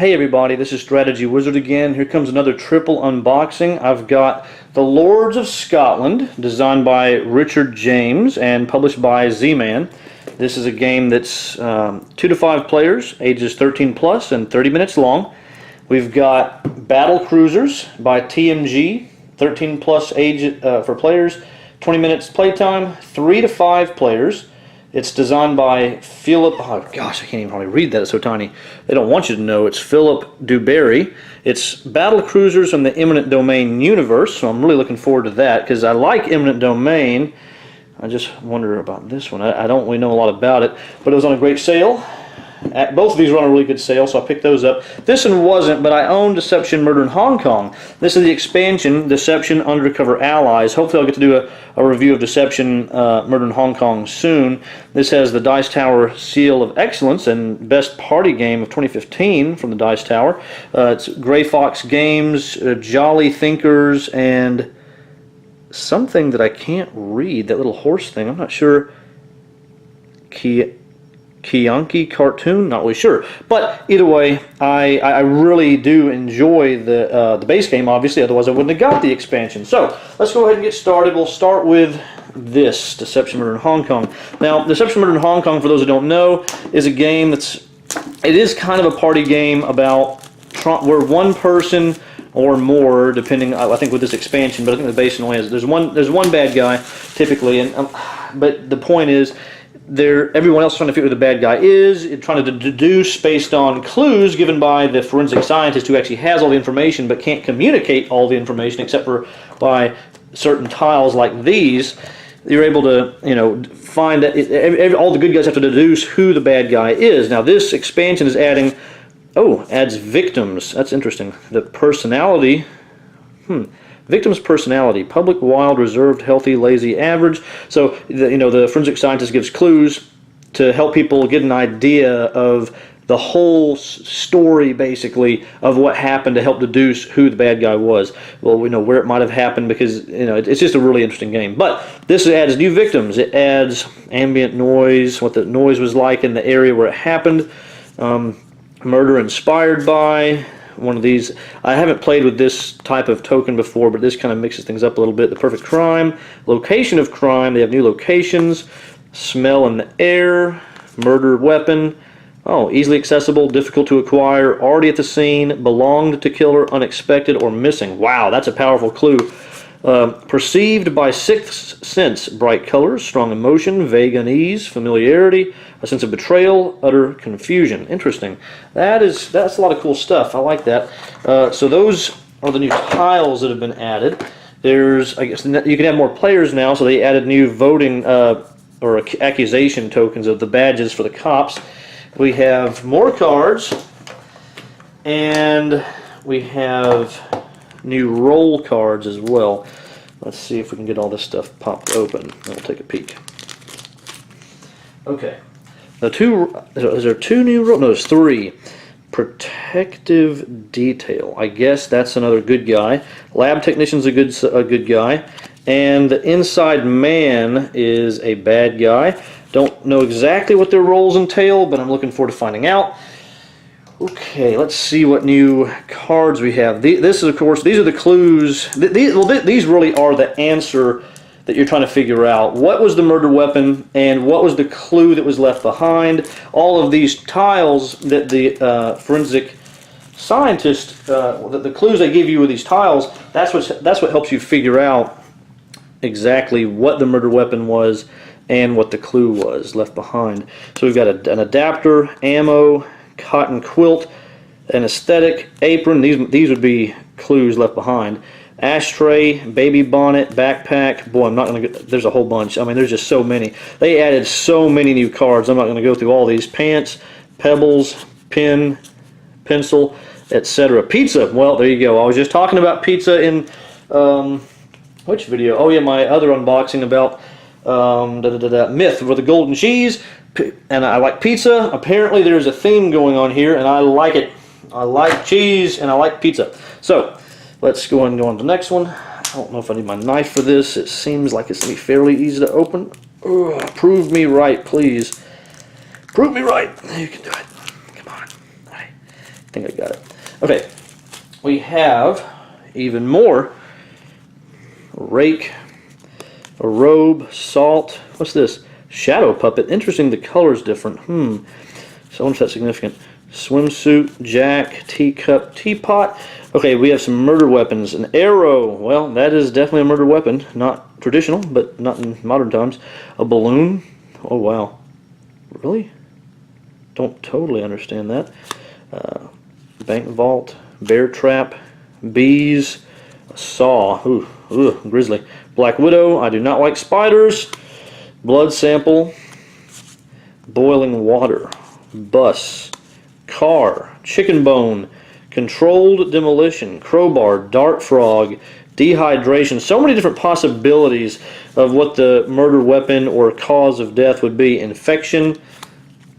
Hey everybody, this is Strategywizard again. Here comes another triple unboxing. I've got The Lords of Scotland, designed by Richard James and published by Z-Man. This is a game that's 2 to 5 players, ages 13 plus and 30 minutes long. We've got Battlecruisers by TMG, 13 plus age for players, 20 minutes playtime, 3 to 5 players. It's designed by Philip, oh gosh, I can't even hardly read that, it's so tiny. They don't want you to know. It's Philip Duberry. It's Battlecruisers from the Eminent Domain universe, so I'm really looking forward to that because I like Eminent Domain. I just wonder about this one. I don't really know a lot about it, but it was on a great sale. Both of these were on a really good sale, so I picked those up. This one wasn't, but I own Deception Murder in Hong Kong. This is the expansion, Deception Undercover Allies. Hopefully I'll get to do a review of Deception Murder in Hong Kong soon. This has the Dice Tower Seal of Excellence and Best Party Game of 2015 from the Dice Tower. It's Grey Fox Games, Jolly Thinkers, and something that I can't read, that little horse thing. I'm not sure. Kianki cartoon, not really sure, but either way, I really do enjoy the base game, obviously, otherwise I wouldn't have got the expansion. So let's go ahead and get started. We'll start with this, Deception Murder in Hong Kong. Now, Deception Murder in Hong Kong, for those who don't know, is a game it is kind of a party game about where one person or more, depending, I think with this expansion, but I think the base only has, there's one bad guy typically, and but the point is, everyone else trying to figure who the bad guy is, trying to deduce based on clues given by the forensic scientist who actually has all the information but can't communicate all the information except for by certain tiles like these. You're able to, find that all the good guys have to deduce who the bad guy is. Now this expansion is adds victims. That's interesting. The personality. Victim's personality: public, wild, reserved, healthy, lazy, average. So the forensic scientist gives clues to help people get an idea of the whole story, basically, of what happened to help deduce who the bad guy was. Well, we know where it might have happened because it's just a really interesting game. But this adds new victims. It adds ambient noise, what the noise was like in the area where it happened. Murder inspired by. One of these, I haven't played with this type of token before, but this kind of mixes things up a little bit. The perfect crime, location of crime, they have new locations, smell in the air, murder weapon, easily accessible, difficult to acquire, already at the scene, belonged to killer, unexpected, or missing. Wow, that's a powerful clue. Perceived by sixth sense, bright colors, strong emotion, vague unease, familiarity, a sense of betrayal, utter confusion. Interesting. That's a lot of cool stuff. I like that. So those are the new tiles that have been added. I guess you can have more players now, so they added new voting or accusation tokens of the badges for the cops. We have more cards, and we have new roll cards as well. Let's see if we can get all this stuff popped open. We'll take a peek. Okay. Now is there 2 new rolls? No, there's 3. Protective detail. I guess that's another good guy. Lab technician's a good guy. And the inside man is a bad guy. Don't know exactly what their roles entail, but I'm looking forward to finding out. Okay, let's see what new cards we have. This is, of course, these are the clues. These really are the answer that you're trying to figure out. What was the murder weapon, and what was the clue that was left behind? All of these tiles that the forensic scientist, the clues they give you with these tiles, that's what helps you figure out exactly what the murder weapon was and what the clue was left behind. So we've got an adapter, ammo, cotton quilt, an aesthetic, apron. These would be clues left behind. Ashtray, baby bonnet, backpack. Boy, I'm not going to get. There's a whole bunch. I mean, there's just so many. They added so many new cards. I'm not going to go through all these. Pants, pebbles, pen, pencil, etc. Pizza. Well, there you go. I was just talking about pizza in which video? Oh yeah, my other unboxing about Myth for the golden cheese. And I like pizza. Apparently there's a theme going on here, and I like it. I like cheese, and I like pizza. So let's go and go on to the next one. I don't know if I need my knife for this. It seems like it's going to be fairly easy to open. Ugh, prove me right, please. Prove me right. You can do it. Come on. All right. think I got it. Okay, we have even more. A rake, a robe, salt. What's this? Shadow puppet. Interesting, the color's different. So I wonder if that's significant. Swimsuit, jack, teacup, teapot. Okay, we have some murder weapons. An arrow. Well, that is definitely a murder weapon. Not traditional, but not in modern times. A balloon. Oh, wow. Really? Don't totally understand that. Bank vault, bear trap, bees, a saw. Ooh, grizzly. Black widow. I do not like spiders. Blood sample. Boiling water. Bus. Car. Chicken bone. Controlled demolition. Crowbar. Dart frog. Dehydration. So many different possibilities of what the murder weapon or cause of death would be. Infection.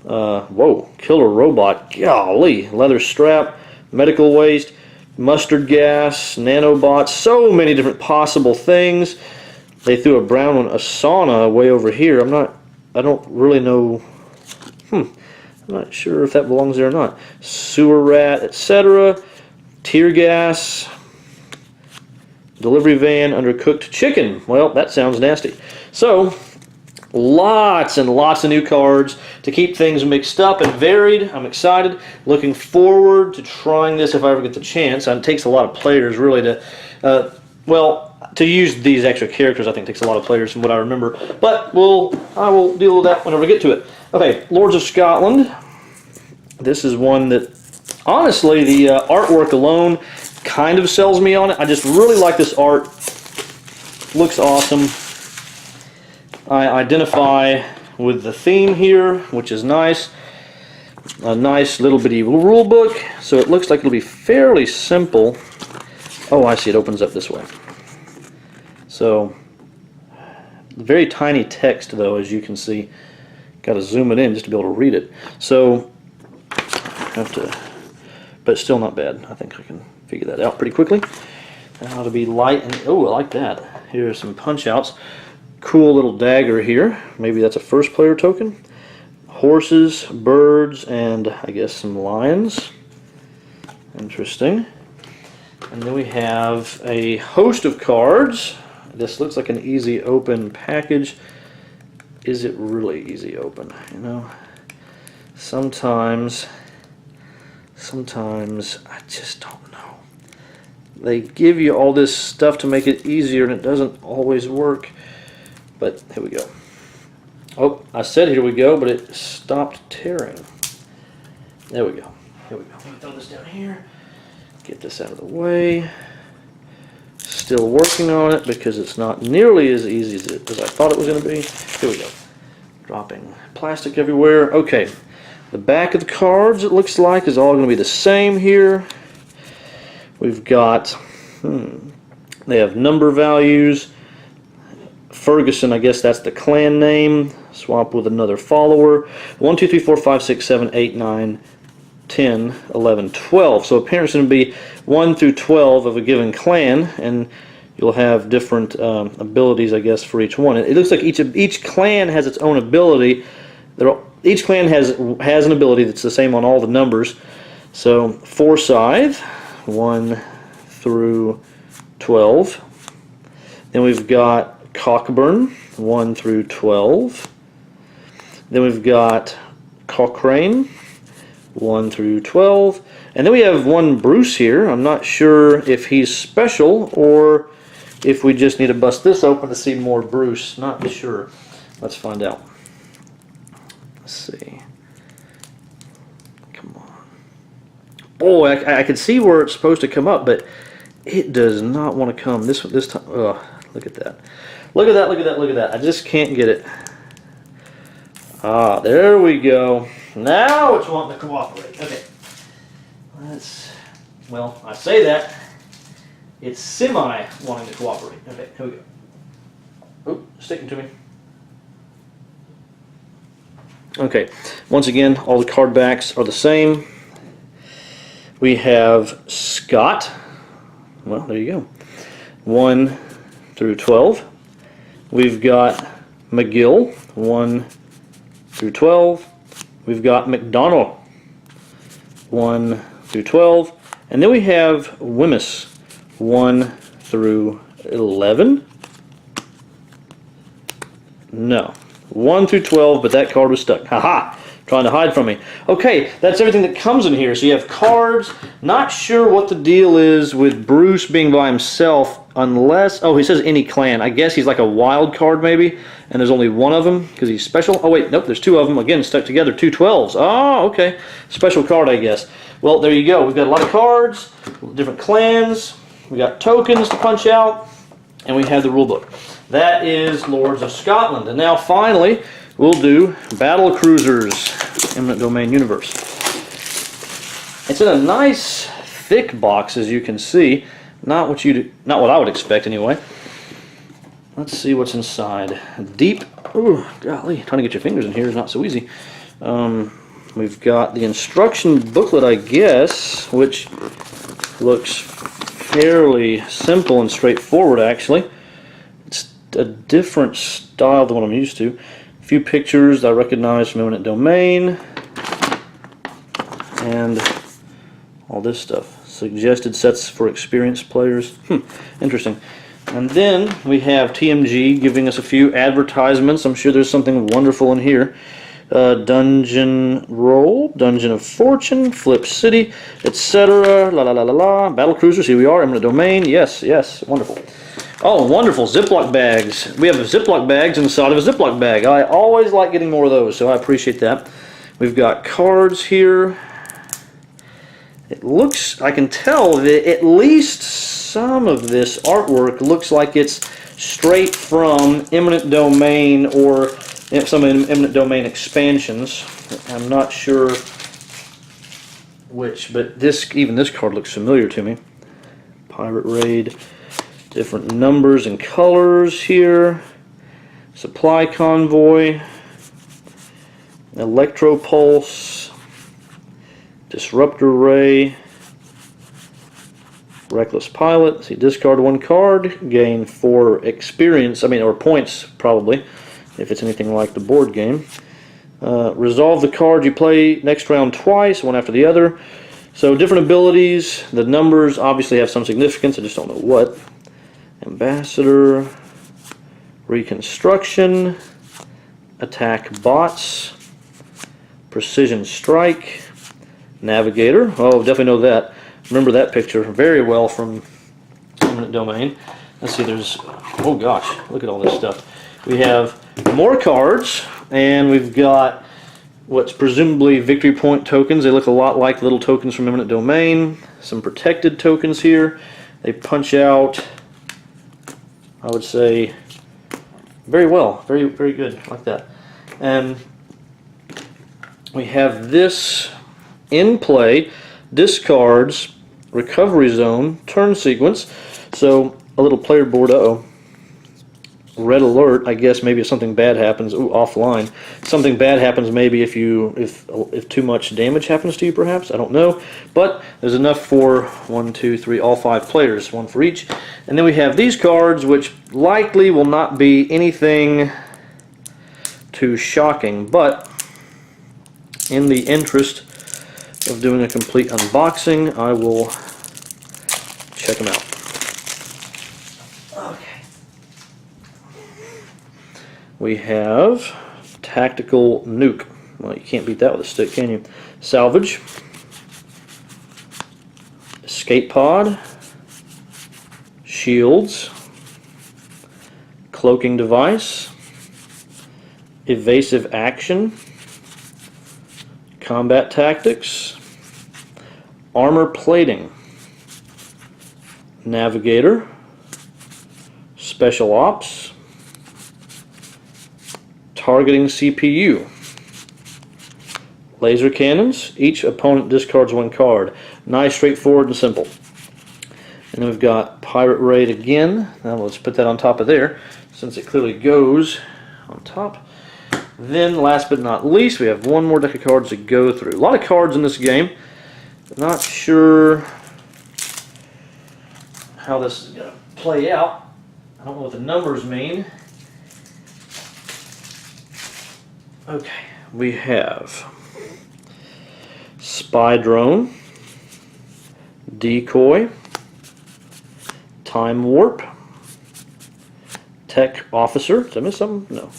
Whoa, killer robot, golly, leather strap, medical waste, mustard gas, nanobots, so many different possible things. They threw a brown one, a sauna way over here. I don't really know, I'm not sure if that belongs there or not. Sewer rat, etc. Tear gas, delivery van, undercooked chicken. Well, that sounds nasty. So, lots and lots of new cards to keep things mixed up and varied. I'm excited. Looking forward to trying this if I ever get the chance. It takes a lot of players really to, to use these extra characters. I think takes a lot of players from what I remember. But I will deal with that whenever we get to it. Okay, Lords of Scotland. This is one that, honestly, the artwork alone kind of sells me on it. I just really like this art. Looks awesome. I identify with the theme here, which is nice. A nice little bitty rule book, so it looks like it'll be fairly simple. Oh, I see, it opens up this way. So, very tiny text though, as you can see. Got to zoom it in just to be able to read it. So, I have to, but still not bad. I think I can figure that out pretty quickly. How to be light and, oh, I like that. Here are some punch outs. Cool little dagger here. Maybe that's a first player token. Horses, birds, and I guess some lions. Interesting. And then we have a host of cards. This looks like an easy open package. Is it really easy open? You know, sometimes I just don't know. They give you all this stuff to make it easier, and it doesn't always work. But here we go. Oh, I said here we go, but it stopped tearing. There we go. Here we go. Let me throw this down here. Get this out of the way. Still working on it because it's not nearly as easy as I thought it was going to be. Here we go. Dropping plastic everywhere. Okay. The back of the cards, it looks like, is all going to be the same here. We've got, they have number values. Ferguson, I guess that's the clan name. Swap with another follower. 1, 2, 3, 4, 5, 6, 7, 8, 9, 10, 11, 12. So appearance would be 1 through 12 of a given clan, and you'll have different abilities, I guess, for each one. It looks like each clan has its own ability. Each clan has an ability that's the same on all the numbers. So Forsyth, 1 through 12. Then we've got Cockburn, 1 through 12. Then we've got Cochrane, 1 through 12. And then we have one Bruce here. I'm not sure if he's special or if we just need to bust this open to see more Bruce. Not sure. Let's find out. Let's see. Come on. Boy, I can see where it's supposed to come up, but it does not want to come this time. Oh, look at that. Look at that, look at that, look at that. I just can't get it. Ah, there we go. Now it's wanting to cooperate. Okay. Well, I say that. It's semi wanting to cooperate. Okay, here we go. Oh, sticking to me. Okay, once again, all the card backs are the same. We have Scott. Well, there you go. 1 through 12. We've got McGill, 1 through 12. We've got McDonald, 1 through 12. And then we have Wemyss 1 through 11. No. 1 through 12, but that card was stuck. Haha! Trying to hide from me. Okay, that's everything that comes in here. So you have cards. Not sure what the deal is with Bruce being by himself unless... Oh, he says any clan. I guess he's like a wild card maybe, and there's only one of them because he's special. Oh, wait, nope, there's two of them. Again, stuck together. 2 12s. Oh, okay. Special card, I guess. Well, there you go. We've got a lot of cards, different clans. We got tokens to punch out, and we have the rule book. That is Lords of Scotland. And now, finally, we'll do Battlecruisers, Eminent Domain Universe. It's in a nice, thick box, as you can see. Not what I would expect, anyway. Let's see what's inside. Deep. Ooh, golly, trying to get your fingers in here is not so easy. We've got the instruction booklet, I guess, which looks fairly simple and straightforward, actually. It's a different style than what I'm used to. A few pictures I recognize from Eminent Domain. And all this stuff. Suggested sets for experienced players. Interesting. And then we have TMG giving us a few advertisements. I'm sure there's something wonderful in here. Dungeon Roll, Dungeon of Fortune, Flip City, etc. La la la la la. Battlecruisers, here we are. Eminent Domain. Yes, yes, wonderful. Oh, wonderful. Ziploc bags. We have Ziploc bags inside of a Ziploc bag. I always like getting more of those, so I appreciate that. We've got cards here. It looks, I can tell that at least some of this artwork looks like it's straight from Eminent Domain or some Eminent Domain expansions. I'm not sure which, but even this card looks familiar to me. Pirate Raid, different numbers and colors here. Supply Convoy, Electro Pulse, Disruptor Ray, Reckless Pilot. See, discard 1 card, gain 4 experience, or points probably, if it's anything like the board game. Resolve the card you play next round twice, one after the other. So different abilities. The numbers obviously have some significance, I just don't know what. Ambassador, Reconstruction, Attack Bots, Precision Strike, Navigator. Oh, definitely know that. Remember that picture very well from Eminent Domain. Let's see, there's... Oh gosh, look at all this stuff. We have more cards, and we've got what's presumably victory point tokens. They look a lot like little tokens from Eminent Domain. Some protected tokens here. They punch out, I would say, very well. Very, very good, like that. And we have this in play, discards, recovery zone, turn sequence. So a little player board, red alert, I guess maybe if something bad happens. Ooh, offline. Something bad happens maybe if too much damage happens to you, perhaps. I don't know. But there's enough for 1, 2, 3, all 5 players, one for each. And then we have these cards, which likely will not be anything too shocking, but in the interest of doing a complete unboxing, I will check them out. Okay. We have Tactical Nuke. Well, you can't beat that with a stick, can you? Salvage. Escape Pod. Shields. Cloaking Device. Evasive Action. Combat Tactics. Armor Plating. Navigator. Special Ops. Targeting CPU. Laser Cannons. Each opponent discards 1 card. Nice, straightforward, and simple. And then we've got Pirate Raid again. Now let's put that on top of there, since it clearly goes on top. Then, last but not least, we have one more deck of cards to go through. A lot of cards in this game. Not sure how this is going to play out. I don't know what the numbers mean. Okay, we have Spy Drone, Decoy, Time Warp, Tech Officer. Did I miss something? No.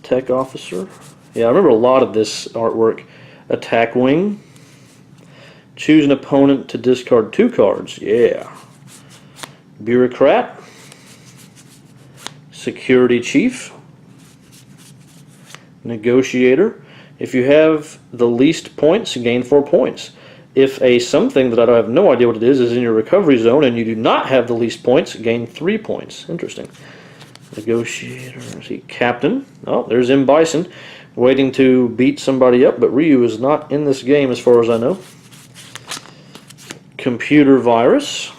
Tech Officer. Yeah, I remember a lot of this artwork. Attack Wing. Choose an opponent to discard 2 cards. Yeah. Bureaucrat. Security Chief. Negotiator. If you have the least points, gain 4 points. If a something that I have no idea what it is in your recovery zone and you do not have the least points, gain 3 points. Interesting. Negotiator. See, Captain. Oh, there's M. Bison waiting to beat somebody up, but Ryu is not in this game as far as I know. Computer Virus.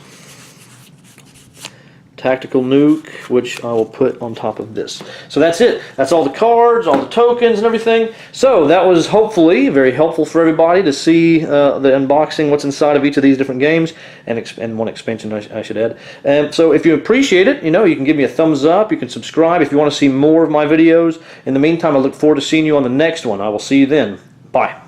Tactical Nuke, which I will put on top of this. So that's it. That's all the cards, all the tokens, and everything. So that was hopefully very helpful for everybody to see the unboxing, what's inside of each of these different games, and one expansion, I should add. And so if you appreciate it, you know, you can give me a thumbs up. You can subscribe if you want to see more of my videos. In the meantime, I look forward to seeing you on the next one. I will see you then. Bye.